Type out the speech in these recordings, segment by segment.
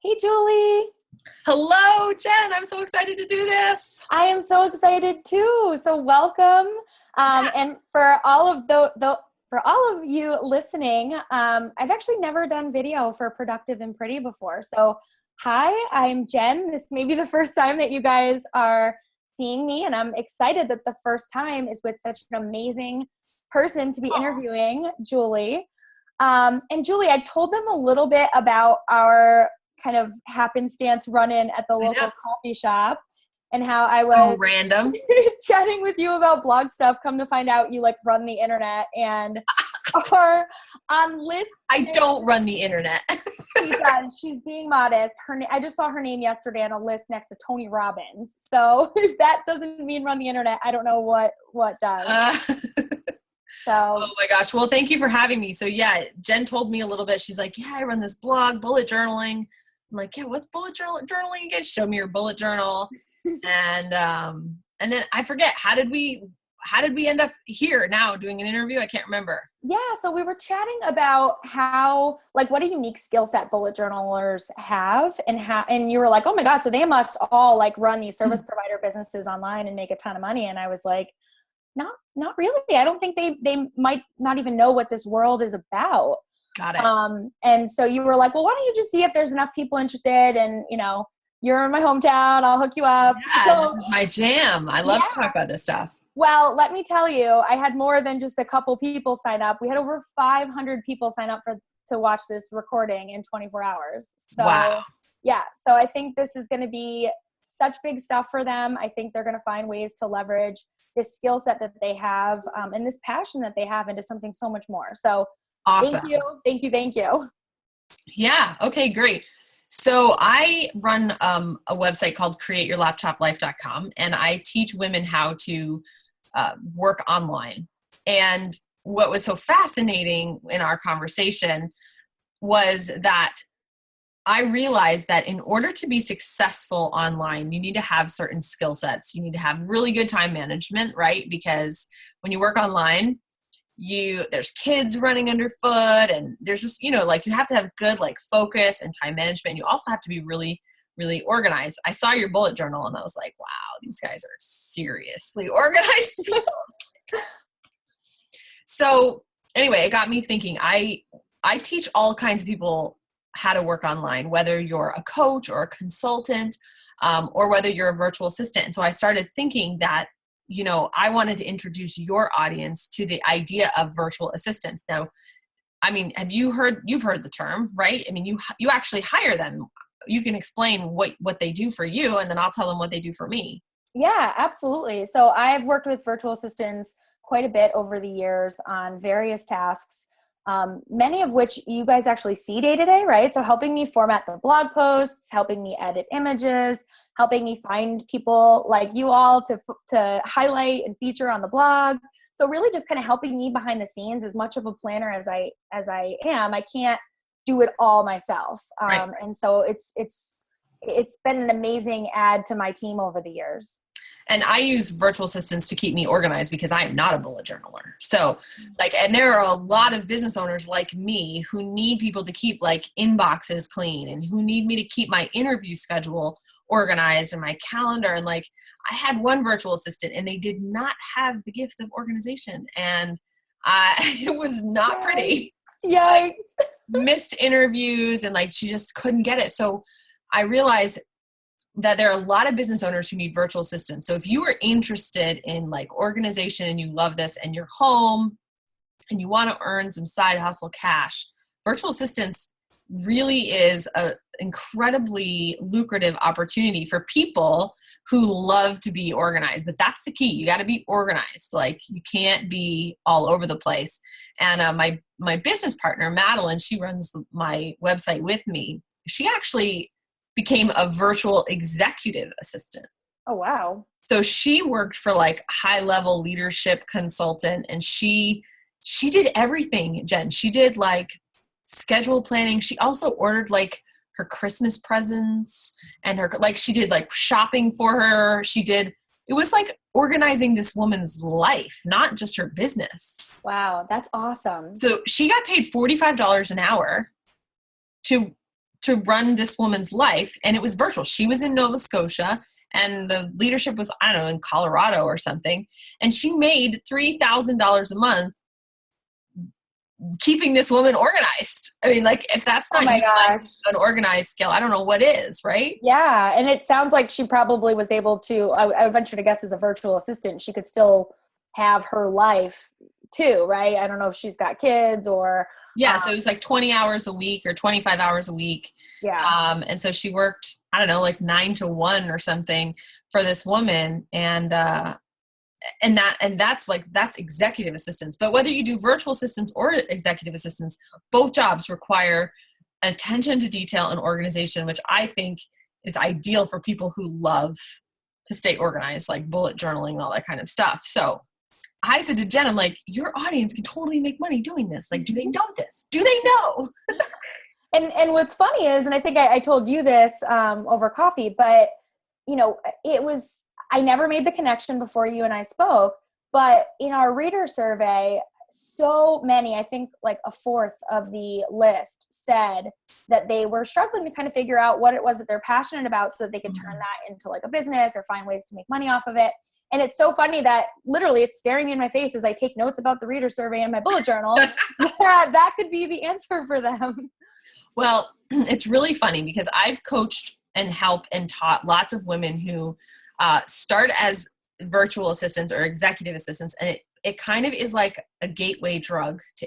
Hey, Julie. Hello, Jen. I'm so excited to do this. I am so excited too. So welcome. And for all of for all of you listening, I've actually never done video for Productive and Pretty before. So hi, I'm Jen. This may be the first time that you guys are seeing me, and I'm excited that the first time is with such an amazing person to be interviewing, Julie. And Julie, I told them a little bit about our kind of happenstance run-in at the local coffee shop and how I was so random chatting with you about blog stuff. Come to find out you run the internet and are on lists. I don't run the internet. She does. She's being modest. I just saw her name yesterday on a list next to Tony Robbins. So if that doesn't mean run the internet, I don't know what does. Oh my gosh. Well, thank you for having me. So yeah, Jen told me a little bit. She's like, yeah, I run this blog, bullet journaling. I'm like, yeah, what's bullet journaling again? Show me your bullet journal. And then I forget, how did we end up here now doing an interview? I can't remember. Yeah. So we were chatting about how, what a unique skill set bullet journalers have and you were like, oh my God, so they must all run these service provider businesses online and make a ton of money. And I was like, not really. I don't think they might not even know what this world is about. Got it. And so you were like, well, why don't you just see if there's enough people interested? And, you're in my hometown. I'll hook you up. Yeah, this is my jam. I love to talk about this stuff. Well, let me tell you, I had more than just a couple people sign up. We had over 500 people sign up to watch this recording in 24 hours. So, wow. Yeah. So I think this is going to be such big stuff for them. I think they're going to find ways to leverage this skill set that they have and this passion that they have into something so much more. So awesome. Thank you. Yeah. Okay, great. So I run a website called createyourlaptoplife.com, and I teach women how to work online. And what was so fascinating in our conversation was that I realized that in order to be successful online, you need to have certain skill sets. You need to have really good time management, right? Because when you work online, there's kids running underfoot, and there's just, you have to have good focus and time management. You also have to be really, really organized. I saw your bullet journal and I was like, wow, these guys are seriously organized people. So anyway, it got me thinking. I teach all kinds of people how to work online, whether you're a coach or a consultant, or whether you're a virtual assistant. And so I started thinking that, I wanted to introduce your audience to the idea of virtual assistants. Now, I mean, you've heard the term, right? I mean, you actually hire them. You can explain what they do for you, and then I'll tell them what they do for me. Yeah, absolutely. So I've worked with virtual assistants quite a bit over the years on various tasks. Many of which you guys actually see day to day, right? So helping me format the blog posts, helping me edit images, helping me find people like you all to highlight and feature on the blog. So really just kind of helping me behind the scenes. As much of a planner as I am, I can't do it all myself. Right. And so it's been an amazing add to my team over the years. And I use virtual assistants to keep me organized because I am not a bullet journaler. So and there are a lot of business owners like me who need people to keep inboxes clean, and who need me to keep my interview schedule organized and my calendar. And I had one virtual assistant and they did not have the gift of organization. And it was not pretty. Yikes. Missed interviews and she just couldn't get it. So I realized that there are a lot of business owners who need virtual assistants. So if you are interested in organization and you love this and you're home and you want to earn some side hustle cash, virtual assistants really is an incredibly lucrative opportunity for people who love to be organized. But that's the key. You got to be organized. You can't be all over the place. And my business partner, Madeline, she runs my website with me. She actually became a virtual executive assistant. Oh, wow. So she worked for high level leadership consultant, and she did everything, Jen. She did schedule planning. She also ordered her Christmas presents, and her she did shopping for her. It was organizing this woman's life, not just her business. Wow, that's awesome. So she got paid $45 an hour to to run this woman's life, and it was virtual. She was in Nova Scotia and the leadership was, I don't know, in Colorado or something. And she made $3,000 a month keeping this woman organized. I mean, like, if that's not an organized skill, I don't know what is, right? Yeah. And it sounds like she probably was able to, I venture to guess, as a virtual assistant, she could still have her life too, right? I don't know if she's got kids or. Yeah. So it was like 20 hours a week or 25 hours a week. Yeah. And so she worked, I don't know, like 9 to 1 or something for this woman. That's executive assistants. But whether you do virtual assistants or executive assistants, both jobs require attention to detail and organization, which I think is ideal for people who love to stay organized, like bullet journaling and all that kind of stuff. So I said to Jen, I'm like, your audience can totally make money doing this. Like, do they know this? Do they know? And what's funny is, and I think I told you this over coffee, but I never made the connection before you and I spoke, but in our reader survey, so many, I think like a fourth of the list said that they were struggling to kind of figure out what it was that they're passionate about so that they could turn that into like a business or find ways to make money off of it. And it's so funny that literally it's staring me in my face as I take notes about the reader survey in my bullet journal. that could be the answer for them. Well, it's really funny because I've coached and helped and taught lots of women who start as virtual assistants or executive assistants. And it kind of is like a gateway drug to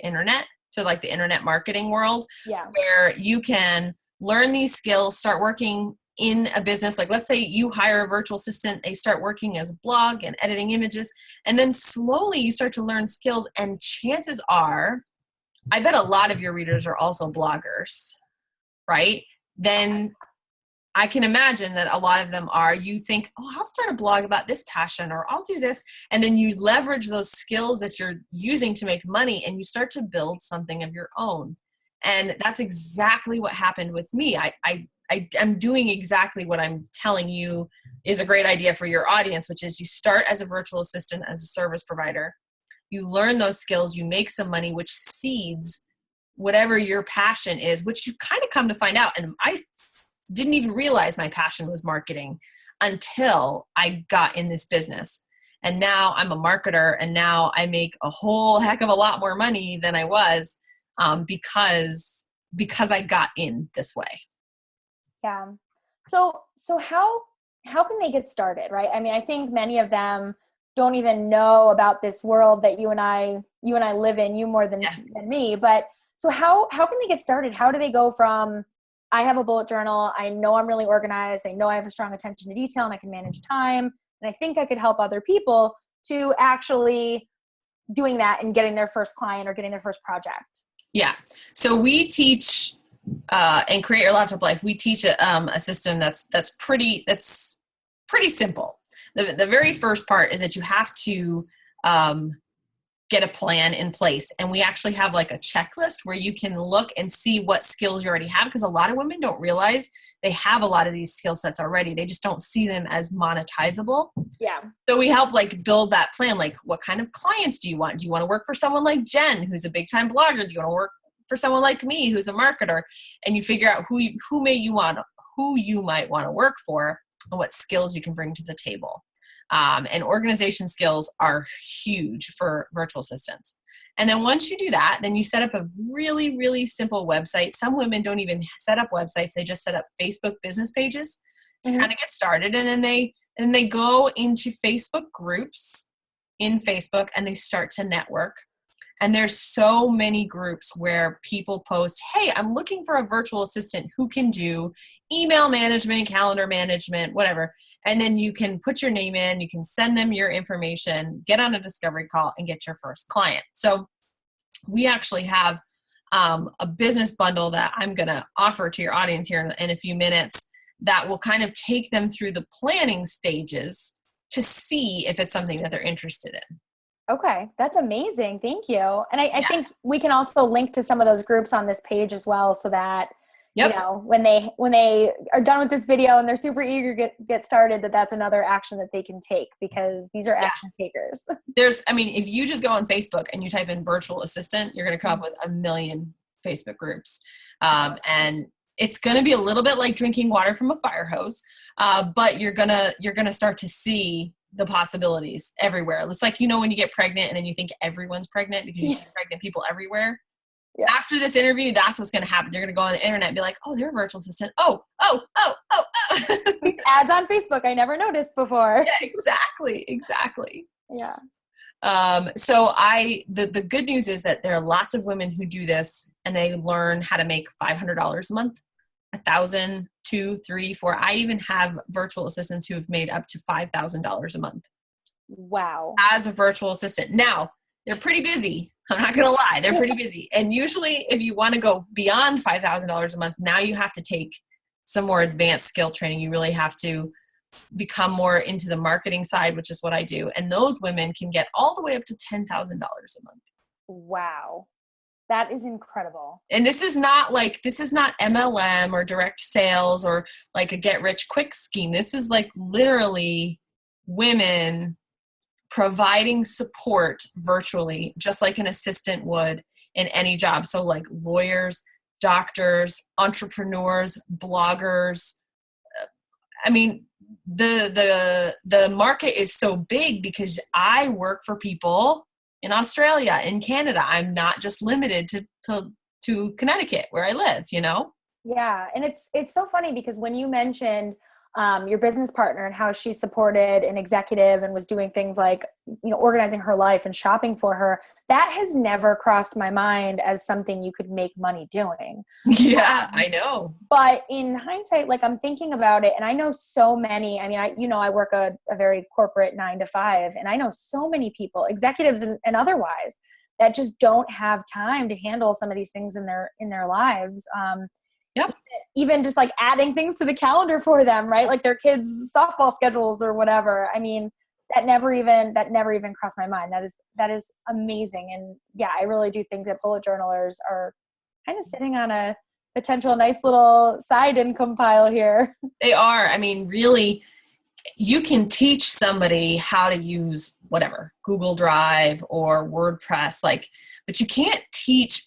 like the internet marketing world, where you can learn these skills, start working in a business. Like, let's say you hire a virtual assistant, they start working as a blog and editing images. And then slowly you start to learn skills. And chances are, I bet a lot of your readers are also bloggers, right? Then I can imagine that a lot of them are, you think, oh, I'll start a blog about this passion, or I'll do this. And then you leverage those skills that you're using to make money and you start to build something of your own. And that's exactly what happened with me. I'm doing exactly what I'm telling you is a great idea for your audience, which is you start as a virtual assistant, as a service provider. You learn those skills, you make some money, which seeds whatever your passion is, which you kind of come to find out. And I didn't even realize my passion was marketing until I got in this business. And now I'm a marketer, and now I make a whole heck of a lot more money than I was because I got in this way. Yeah. So how can they get started, right? I mean, I think many of them don't even know about this world that you and I live in, you more than me. But so how can they get started? How do they go from, I have a bullet journal, I know I'm really organized, I know I have a strong attention to detail and I can manage time, and I think I could help other people, to actually doing that and getting their first client or getting their first project? Yeah. So we teach and Create Your Laptop Life. We teach a system that's pretty simple. The very first part is that you have to get a plan in place. And we actually have like a checklist where you can look and see what skills you already have, because a lot of women don't realize they have a lot of these skill sets already. They just don't see them as monetizable. Yeah. So we help like build that plan. Like, what kind of clients do you want? Do you want to work for someone like Jen, who's a big time blogger? Do you want to work for someone like me, who's a marketer? And you figure out who you might want to work for and what skills you can bring to the table. And organization skills are huge for virtual assistants. And then once you do that, then you set up a really, really simple website. Some women don't even set up websites. They just set up Facebook business pages to kind of get started. And then they go into Facebook groups in Facebook and they start to network. And there's so many groups where people post, hey, I'm looking for a virtual assistant who can do email management, calendar management, whatever. And then you can put your name in, you can send them your information, get on a discovery call, and get your first client. So we actually have a business bundle that I'm going to offer to your audience here in a few minutes that will kind of take them through the planning stages to see if it's something that they're interested in. Okay. That's amazing. Thank you. And I think we can also link to some of those groups on this page as well, so that, you know, when they are done with this video and they're super eager to get started, that's another action that they can take, because these are action takers. If you just go on Facebook and you type in virtual assistant, you're going to come up with a million Facebook groups. And It's going to be a little bit like drinking water from a fire hose, but you're gonna start to see the possibilities everywhere. It's like, when you get pregnant and then you think everyone's pregnant because you see pregnant people everywhere. Yeah. After this interview, that's what's going to happen. You're going to go on the internet and be like, oh, they're a virtual assistant. Oh. These ads on Facebook I never noticed before. Yeah, exactly. Yeah. So the good news is that there are lots of women who do this and they learn how to make $500 a month, $1,000, $2,000, $3,000, $4,000. I even have virtual assistants who have made up to $5,000 a month. Wow. As a virtual assistant. Now, they're pretty busy. I'm not going to lie. They're pretty busy. And usually if you want to go beyond $5,000 a month, now you have to take some more advanced skill training. You really have to become more into the marketing side, which is what I do. And those women can get all the way up to $10,000 a month. Wow. That is incredible. And this is not MLM or direct sales or like a get rich quick scheme. This is like literally women providing support virtually, just like an assistant would in any job. So like lawyers, doctors, entrepreneurs, bloggers. I mean, the market is so big because I work for people in Australia, in Canada. I'm not just limited to Connecticut where I live, Yeah. And it's so funny because when you mentioned your business partner and how she supported an executive and was doing things like, organizing her life and shopping for her, that has never crossed my mind as something you could make money doing. Yeah, I know. But in hindsight, like I'm thinking about it and I know so many, I work a very corporate 9 to 5 and I know so many people, executives and otherwise, that just don't have time to handle some of these things in their lives. Yep. Even just like adding things to the calendar for them, right? Like their kids' softball schedules or whatever. I mean, that never even crossed my mind. That is amazing. And yeah, I really do think that bullet journalers are kind of sitting on a potential nice little side income pile here. They are. I mean, really, you can teach somebody how to use whatever, Google Drive or WordPress, but you can't teach,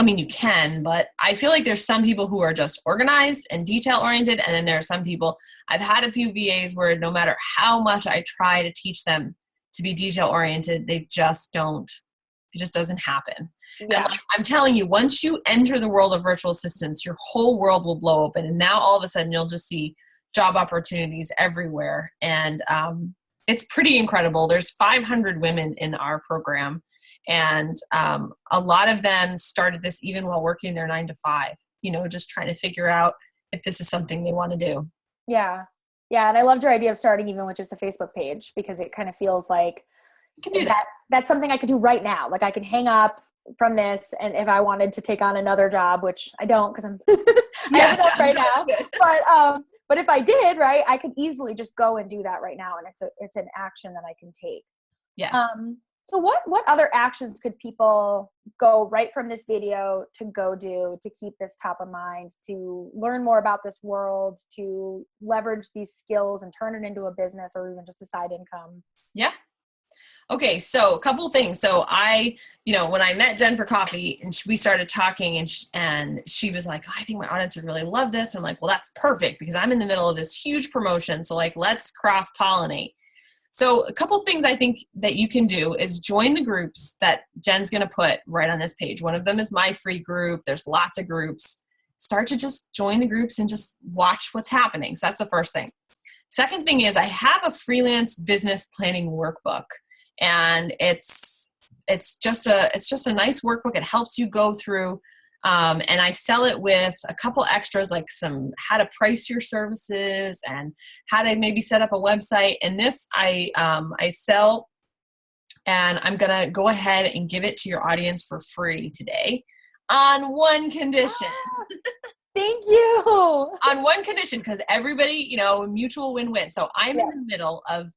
you can, but I feel like there's some people who are just organized and detail oriented. And then there are some people, I've had a few VAs where no matter how much I try to teach them to be detail oriented, they just don't. It just doesn't happen. Yeah. And I'm telling you, once you enter the world of virtual assistants, your whole world will blow open. And now all of a sudden you'll just see job opportunities everywhere. And it's pretty incredible. There's 500 women in our program. And a lot of them started this even while working their 9 to 5, just trying to figure out if this is something they want to do. Yeah. Yeah. And I loved your idea of starting even with just a Facebook page, because it kind of feels like you can do that. That's something I could do right now. Like I can hang up from this, and if I wanted to take on another job, which I don't, because I'm I have enough right now. But if I did, right, I could easily just go and do that right now, and it's an action that I can take. Yes. So what other actions could people go right from this video to go do to keep this top of mind, to learn more about this world, to leverage these skills and turn it into a business or even just a side income? Yeah. Okay. So a couple of things. So I, when I met Jen for coffee and we started talking and she was like, oh, I think my audience would really love this. I'm like, well, that's perfect because I'm in the middle of this huge promotion. So let's cross pollinate. So a couple things I think that you can do is join the groups that Jen's going to put right on this page. One of them is my free group. There's lots of groups. Start to just join the groups and just watch what's happening. So that's the first thing. Second thing is I have a freelance business planning workbook, and it's just a nice workbook. It helps you go through, and I sell it with a couple extras, like some how to price your services and how to maybe set up a website. And this I sell, and I'm gonna go ahead and give it to your audience for free today on one condition. Thank you. On one condition, because everybody, mutual win-win. So I'm in the middle of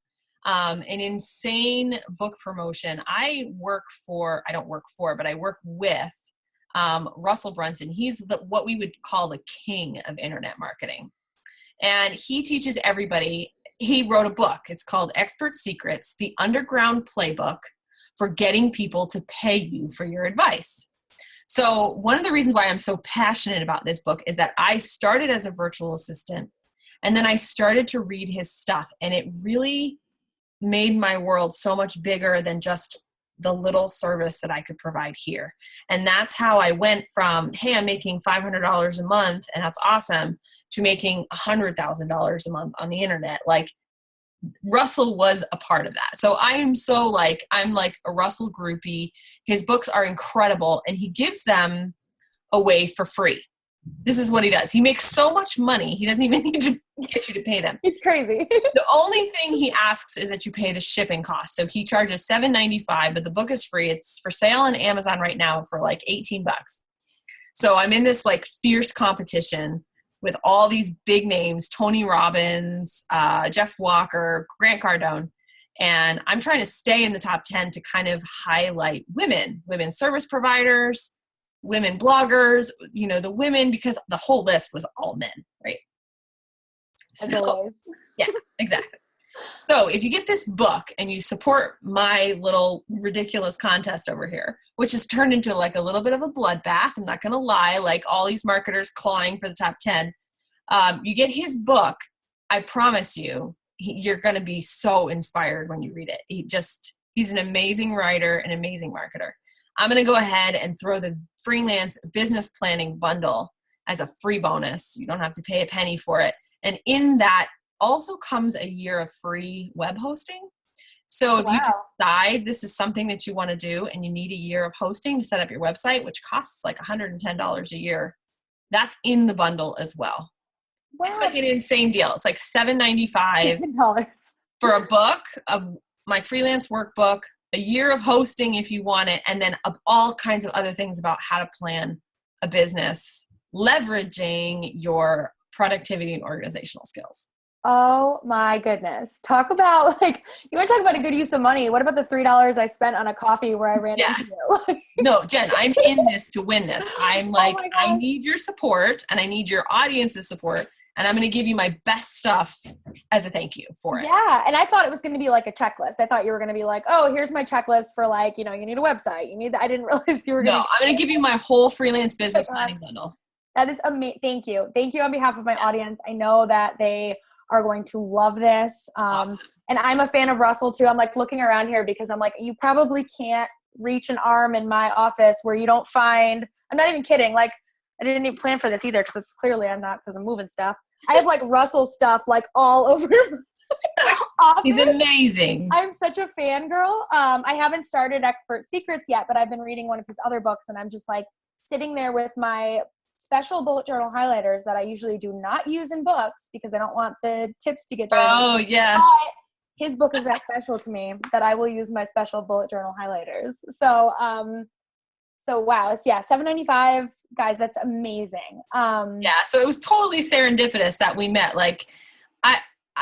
an insane book promotion. I work with Russell Brunson. He's what we would call the king of internet marketing. And he teaches everybody. He wrote a book. It's called Expert Secrets, the Underground Playbook for Getting People to Pay You for Your Advice. So one of the reasons why I'm so passionate about this book is that I started as a virtual assistant, and then I started to read his stuff, and it really made my world so much bigger than just the little service that I could provide here. And that's how I went from, hey, I'm making $500 a month and that's awesome, to making $100,000 a month on the internet. Like, Russell was a part of that. So I'm like a Russell groupie. His books are incredible, and he gives them away for free. This is what he does. He makes so much money, he doesn't even need to get you to pay them. It's crazy. The only thing he asks is that you pay the shipping cost. So he charges $7.95, but the book is free. It's for sale on Amazon right now for like $18. So I'm in this like fierce competition with all these big names, Tony Robbins, Jeff Walker, Grant Cardone. And I'm trying to stay in the top 10 to kind of highlight women service providers, women bloggers, the women, because the whole list was all men, right? So, yeah, exactly. So if you get this book and you support my little ridiculous contest over here, which has turned into like a little bit of a bloodbath, I'm not going to lie, like all these marketers clawing for the top 10, you get his book, I promise you, you're going to be so inspired when you read it. He's an amazing writer, an amazing marketer. I'm going to go ahead and throw the freelance business planning bundle as a free bonus. You don't have to pay a penny for it. And in that also comes a year of free web hosting. So if you decide this is something that you want to do and you need a year of hosting to set up your website, which costs like $110 a year, that's in the bundle as well. Wow. It's like an insane deal. It's like $7.95 for a book, my freelance workbook, a year of hosting if you want it, and then all kinds of other things about how to plan a business, leveraging your productivity and organizational skills. Oh my goodness. Talk about you want to talk about a good use of money. What about the $3 I spent on a coffee where I ran into you? No, Jen, I'm in this to win this. I'm like, I need your support and I need your audience's support. And I'm going to give you my best stuff as a thank you for it. Yeah. And I thought it was going to be like a checklist. I thought you were going to be like, oh, here's my checklist for you need a website. I didn't realize you were going to. No, I'm going to give you my whole freelance business planning bundle. That is amazing. Thank you. Thank you on behalf of my audience. I know that they are going to love this. Awesome. And I'm a fan of Russell too. I'm like looking around here because I'm like, you probably can't reach an arm in my office where you don't find, I'm not even kidding. Like I didn't even plan for this either because it's clearly I'm not, because I'm moving stuff. I have like Russell stuff like all over office. He's amazing. I'm such a fangirl. I haven't started Expert Secrets yet, but I've been reading one of his other books and I'm just like sitting there with my special bullet journal highlighters that I usually do not use in books because I don't want the tips to get dirty. Oh, yeah. But his book is that special to me that I will use my special bullet journal highlighters. So wow. Yeah. $7.95, guys. That's amazing. Yeah. So it was totally serendipitous that we met. Like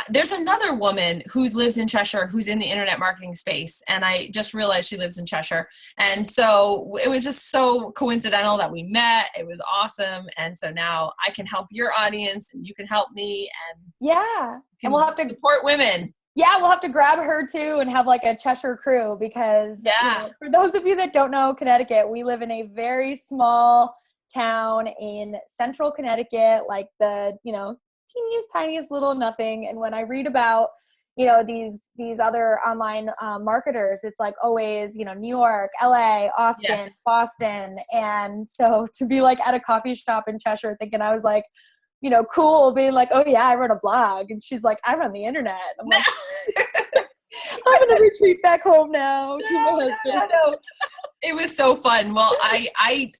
there's another woman who lives in Cheshire who's in the internet marketing space. And I just realized she lives in Cheshire. And so it was just so coincidental that we met. It was awesome. And so now I can help your audience and you can help me. And yeah. And we'll have to support women. Yeah, we'll have to grab her too and have like a Cheshire crew because for those of you that don't know Connecticut, we live in a very small town in central Connecticut, like the, teeniest, tiniest little nothing. And when I read about, these other online marketers, it's like always, New York, LA, Austin, Boston. And so to be like at a coffee shop in Cheshire thinking I was like, cool, being like, oh yeah, I wrote a blog. And she's like, I run the internet. I'm like, I'm going to retreat back home now to my husband. No. It was so fun. Well, I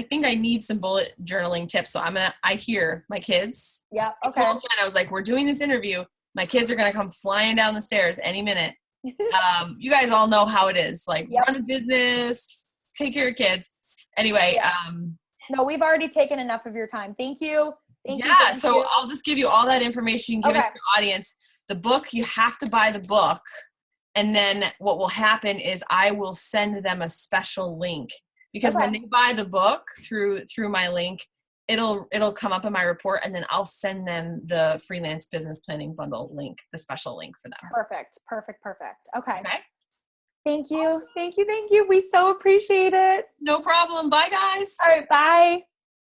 think I need some bullet journaling tips. So I hear my kids. Yeah. Okay. I told Jen, I was like, we're doing this interview. My kids are going to come flying down the stairs any minute. You guys all know how it is. Like run a business, take care of kids. Anyway. Yeah. No, we've already taken enough of your time. Thank you. Thank you. I'll just give you all that information. Give it to your audience. The book, you have to buy the book. And then what will happen is I will send them a special link because when they buy the book through my link, it'll come up in my report and then I'll send them the freelance business planning bundle link, the special link for them. Perfect. Okay. Thank you. Awesome. Thank you. Thank you. We so appreciate it. No problem. Bye, guys. All right. Bye.